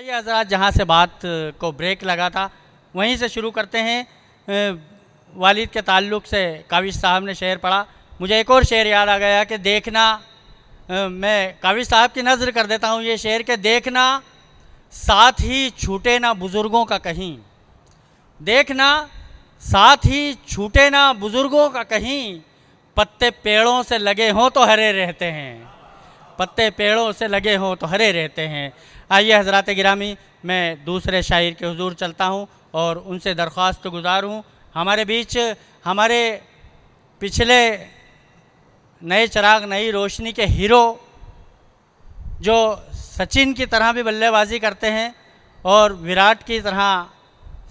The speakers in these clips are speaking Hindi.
आइए हज़रात, जहाँ से बात को ब्रेक लगा था वहीं से शुरू करते हैं। वालिद के ताल्लुक़ से काविश साहब ने शेर पढ़ा, मुझे एक और शेर याद आ गया कि देखना, मैं काविश साहब की नज़र कर देता हूँ ये शेर के, देखना साथ ही छूटे ना बुज़ुर्गों का कहीं, देखना साथ ही छूटे ना बुज़ुर्गों का कहीं, पत्ते पेड़ों से लगे हों तो हरे रहते हैं, पत्ते पेड़ों से लगे हों तो हरे रहते हैं। आइए हज़रात गिरामी, मैं दूसरे शायर के हुजूर चलता हूँ और उनसे दरख्वास्त गुज़ार हूँ, हमारे बीच हमारे पिछले नए चिराग नई रोशनी के हीरो जो सचिन की तरह भी बल्लेबाजी करते हैं और विराट की तरह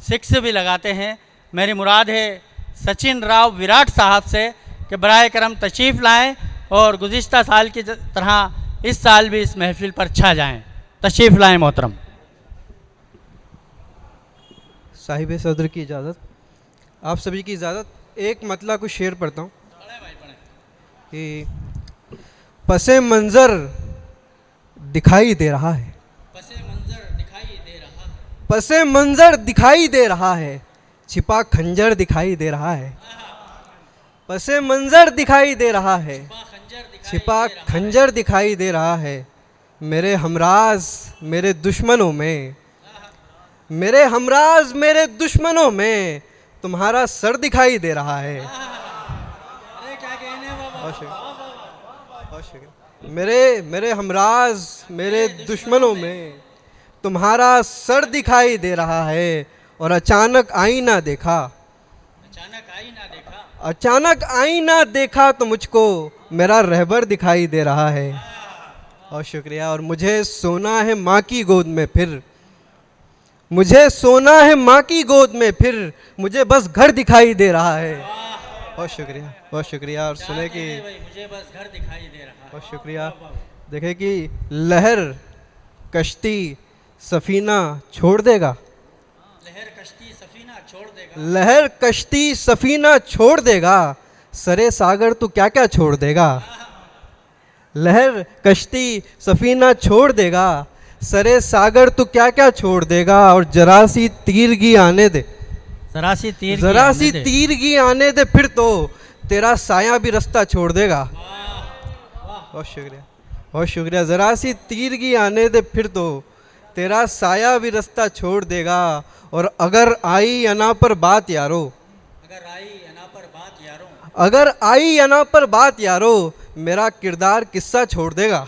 सिक्स भी लगाते हैं, मेरी मुराद है सचिन राव विराट साहब से कि बराए करम तशरीफ़ लाएँ और गुज़िश्ता साल की तरह इस साल भी इस महफ़िल पर छा जाएँ। तशरीफ़ लाएँ मोहतरम। साहिब सदर की इजाज़त, आप सभी की इजाज़त, एक मतला कुछ शेर पढ़ता हूँ कि पसे मंज़र दिखाई दे रहा है, पसे मंज़र दिखाई दे रहा है, पसे मंज़र दिखाई दे रहा है, छिपा खंजर दिखाई दे रहा है, पसे मंज़र दिखाई दे रहा है, छिपा खंजर दिखाई दे रहा है, मेरे हमराज मेरे दुश्मनों में, मेरे हमराज मेरे दुश्मनों में तुम्हारा सर दिखाई दे रहा है। अरे क्या कहने बहुत शुक्रिया। मेरे हमराज मेरे दुश्मनों में तुम्हारा सर दिखाई दे रहा है, और अचानक आईना देखा, अचानक आईना देखा, अचानक आईना देखा तो मुझको मेरा रहबर दिखाई दे रहा है। बहुत शुक्रिया। और मुझे सोना है माँ की गोद में फिर, मुझे सोना है माँ की गोद में फिर, मुझे बस घर दिखाई दे रहा है। बहुत शुक्रिया, बहुत शुक्रिया। और सुने कि मुझे बस घर दिखाई दे रहा है। बहुत शुक्रिया। देखे कि लहर कश्ती सफ़ीना छोड़ देगा, लहर कश्ती सफ़ीना छोड़ देगा, लहर कश्ती सफ़ीना छोड़ देगा, सरे सागर तू क्या क्या छोड़ देगा, लहर कश्ती सफ़ीना छोड़ देगा, सरे सागर तू क्या क्या छोड़ देगा, और जरा सी तीरगी आने दे, जरा सी तीरगी आने दे फिर तो तेरा साया भी रास्ता छोड़ देगा। बहुत शुक्रिया, बहुत शुक्रिया। ज़रा सी तीरगी आने दे फिर तो तेरा साया भी रास्ता छोड़ देगा, और अगर आई अना पर बात यारो, अगर आई अना पर बात यारो, अगर आई अना पर बात यारो, मेरा किरदार किस्सा छोड़ देगा।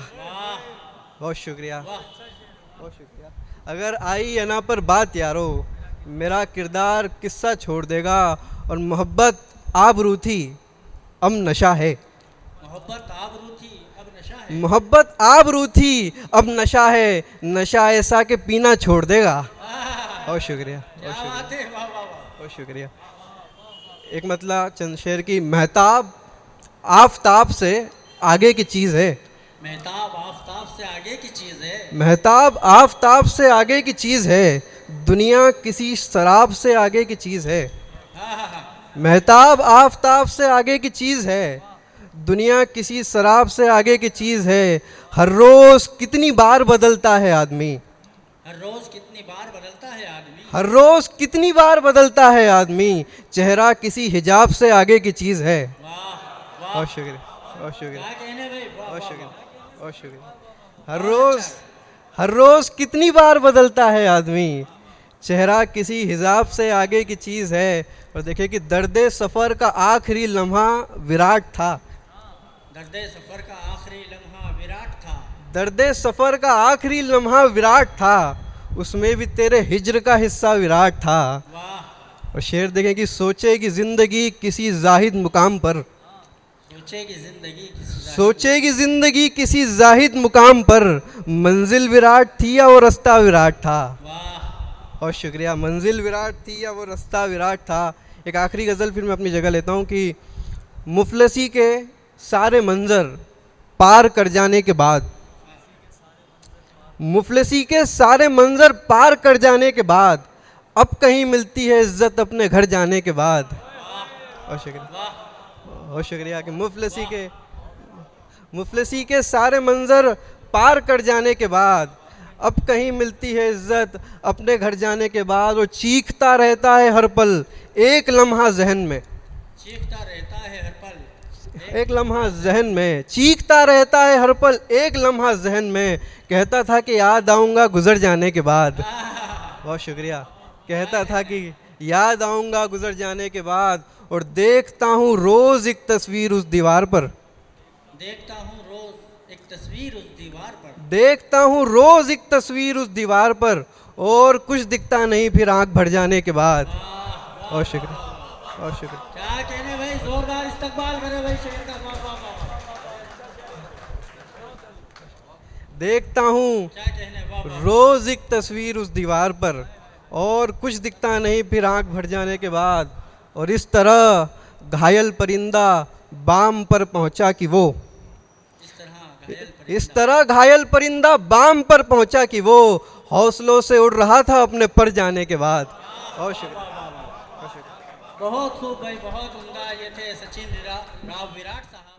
बहुत शुक्रिया, बहुत शुक्रिया। अगर आई अना पर बात यारो, मेरा किरदार किस्सा छोड़ देगा, और मोहब्बत आबरू थी अब नशा है, मोहब्बत आबरू थी अब नशा है, मोहब्बत आबरू थी अब नशा है, नशा ऐसा कि पीना छोड़ देगा। बहुत शुक्रिया, बहुत शुक्रिया, बहुत शुक्रिया। एक मतलब चंद शेर की, महताब आफताब से आगे की चीज़ है, महताब आफताब से आगे की चीज़ है, महताब आफताब से आगे की चीज़ है, दुनिया किसी शराब से आगे की चीज़ है, महताब आफताब से आगे की चीज़ है, दुनिया किसी शराब से आगे की चीज़ है, हर रोज़ कितनी बार बदलता है आदमी, हर रोज़ कितनी बार बदलता है आदमी, हर रोज़ कितनी बार बदलता है आदमी, चेहरा किसी हिजाब से आगे की चीज़ है। बहुत शुक्रिया, बहुत शुक्रिया, बहुत शुक्रिया, बहुत शुक्रिया। हर रोज़ कितनी बार बदलता है आदमी, चेहरा किसी हिजाब से आगे की चीज़ है। और देखिए कि दर्दे सफ़र का आखिरी लम्हा विराट था, दर्दे सफ़र का आखिरी लम्हा विराट था, दर्दे सफ़र का आखिरी लम्हा विराट था, उसमें भी तेरे हिज्र का हिस्सा विराट था। और शेर देखें कि सोचेगी ज़िंदगी किसी जाहिद मुकाम पर, सोचेगी ज़िंदगी किसी जाहिद मुकाम पर, मंजिल विराट थी या वो रास्ता विराट था। बहुत शुक्रिया। मंजिल विराट थी या वो रास्ता विराट था। एक आखिरी गज़ल फिर मैं अपनी जगह लेता हूँ कि मुफलसी के सारे मंज़र पार कर जाने के बाद, मुफलसी के सारे मंज़र पार कर जाने के बाद, अब कहीं मिलती है इज़्ज़त अपने घर जाने के बाद। बहुत शुक्रिया, बहुत शुक्रिया। कि मुफलसी के सारे मंज़र पार कर जाने के बाद, अब कहीं मिलती है इज्जत अपने घर जाने के बाद। वो चीखता रहता है हर पल एक लम्हा जहन में, चीखता रहता है हर पल एक लम्हा जहन में, चीखता रहता है हर पल एक लम्हा जहन में। कहता था कि याद आऊँगा गुजर जाने के बाद। बहुत शुक्रिया। कहता था कि याद आऊँगा गुजर जाने के बाद, और देखता हूँ रोज़ एक तस्वीर उस दीवार पर, देखता हूँ रोज एक तस्वीर उस दीवार पर, देखता हूँ रोज़ एक तस्वीर उस दीवार पर, और कुछ दिखता नहीं फिर आंख भर जाने के बाद। बहुत शुक्रिया, बहुत शुक्रिया। क्या कहने भाई, जोरदार इस्तकबाल करे भाई शेर का। वाह वाह वाह। देखता हूँ क्या कहने, वाह वाह। रोज़ एक तस्वीर उस दीवार पर, और कुछ दिखता नहीं फिर आंख भर जाने के बाद। और इस तरह घायल परिंदा बाम पर पहुंचा कि वो, इस तरह घायल परिंदा बाम पर पहुंचा कि वो हौसलों से उड़ रहा था अपने पर जाने के बाद। बहुत शुक्रिया। बहुत खूब भाई, बहुत उम्दा। ये थे सचिन राव विराट साहब।